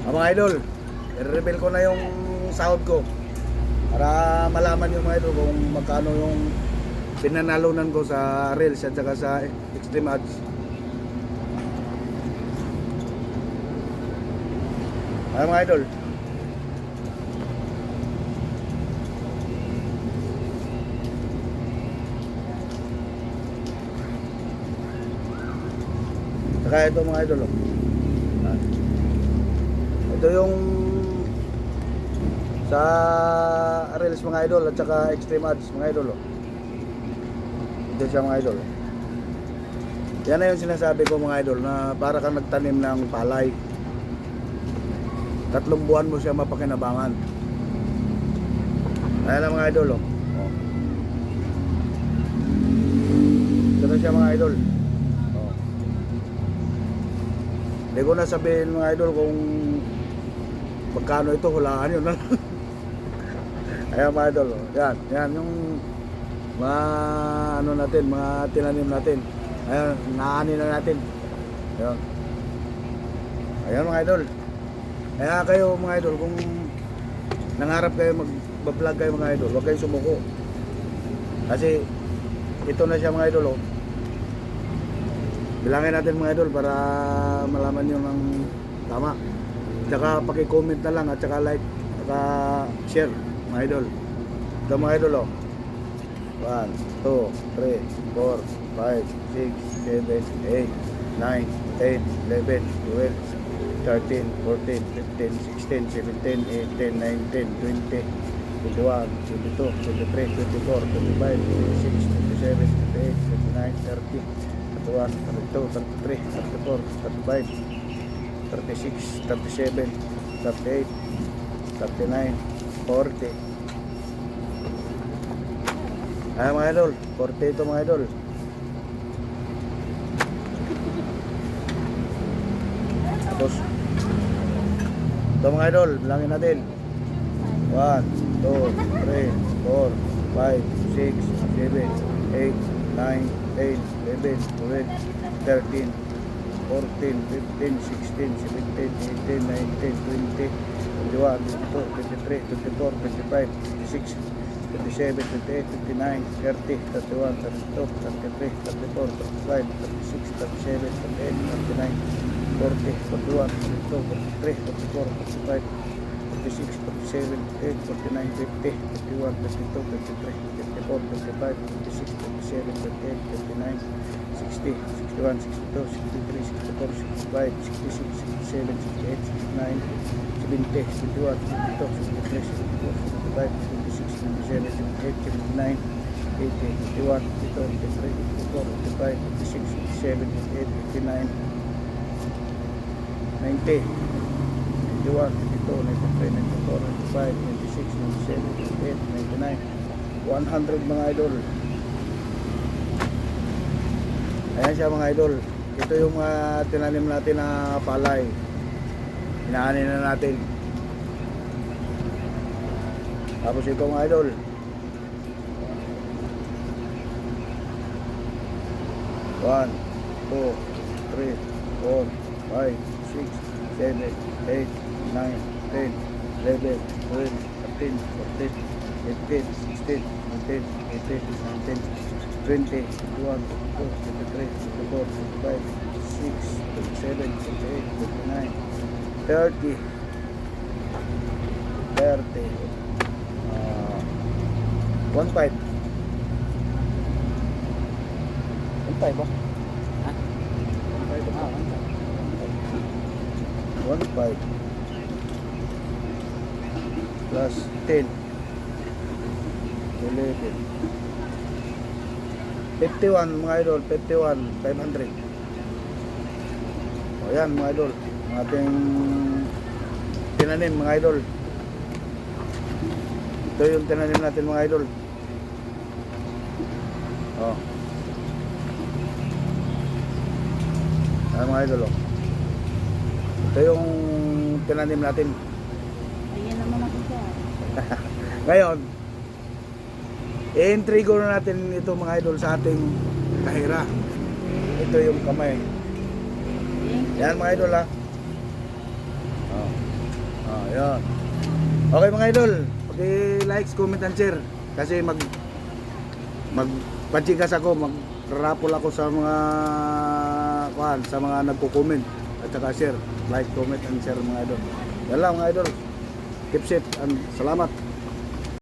Mga idol, i-reveal ko na yung sahod ko para malaman yung mga idol kung magkano yung pinanalunan ko sa Reels at saka sa Extreme Ads. Ay mga idol, saka ito mga idol, oh. Ito yung sa Reels mga idol at saka Extreme Ads mga idol, oh. Ito siya mga idol. Yan na yung sinasabi ko mga idol, na para kang nagtanim ng palay. 3 buwan mo siya mapakinabangan. Ayan na mga idol, oh. Ito na siya mga idol. Hindi ko na sabihin mga idol kung magkano ito, hulaan yun. Ayan mga idol, oh. Yan yung mga ano natin, mga tinanim natin. Ayan, naani na natin. Ayan mga idol. Kaya kayo mga idol, kung nangarap kayo mag-vlog kayo mga idol, huwag kayong sumuko. Kasi ito na siya mga idol, oh. Bilangin natin mga idol para malaman nyo ng tama. Tsaka paki-comment na lang at tsaka like, tsaka share mga idol. Ito mga idol, oh. 1, 2, 3, 4, 5, 6, 7, 8, 9, 10, 11, 12, 13, 14, 15, 16, 17, 18, 19, 20, 21, 22, 23, 24, 25, 26, 27, 28, 29, 30, 31, 32, 33, 34, 35, 36, 37, 38, 39, 40. Ayan mga idol, 40 ito mga idol. Tapos ito mga idol, bilangin natin. 1, 2, 3, 4, 5, 6, 7, 8, 9, 10, 11, 12, 13, 14, 15, 16, 17, 18, 19, 20, 21, 22, 23, 24, 25, 26, 27, 28, 29, 30, 31, 32, 33, 34, 35, 36, 37, 38, 39, 40, 41, 42, 43, 44, 45, 46, 47, 48, 49, 50, 51, 52, 53, 54, 55, 56, 57, 58, 59, 60, 61, 62, 63, 64, 65, 66, 67, 68, 69, 70, 71, 72, 73, 74, 75, 26, 27, 78, 79, 80, 81, 82, 83, 84, 85, 86, 87, 88, 89, 90, 91, 92, 93, 94, 95, 96, 97, 98, 99, 100 mga idol. Ayan siya mga idol. Ito yung tinanim natin na palay. Inaanin na natin. Tapos ito mga idol, one, 2, 3, 4, 5, 6, 7, 8, 9, 10, 11, 12, 13, 14, 15, 16, 17, 18, 19, 20, 21, 22, 23, 24, 25, 26, 27, 28, 29, 30, 1.5. 1.5 ba? Ha? 1.5 ba? 1.5 plus 10, 11, 51 mga idol, 51, 500. O yan mga idol, ang ating tinanim mga idol. Ito yung tinanim natin mga idol. Oh. Ayan mga idol, oh. Ito yung tinanim natin. Ayan naman ako siya. Ngayon, i-intrigo na natin ito mga idol sa ating kahira. Ito yung kamay. Yan mga idol, ha. Oh. Ayun. Okay mga idol, paki-likes, comment and share kasi magpachikas ako, mag-raffle ako sa mga sa mga nagko-comment at saka share, like, comment and share mga idol. Yan lang mga idol. Keep safe and salamat.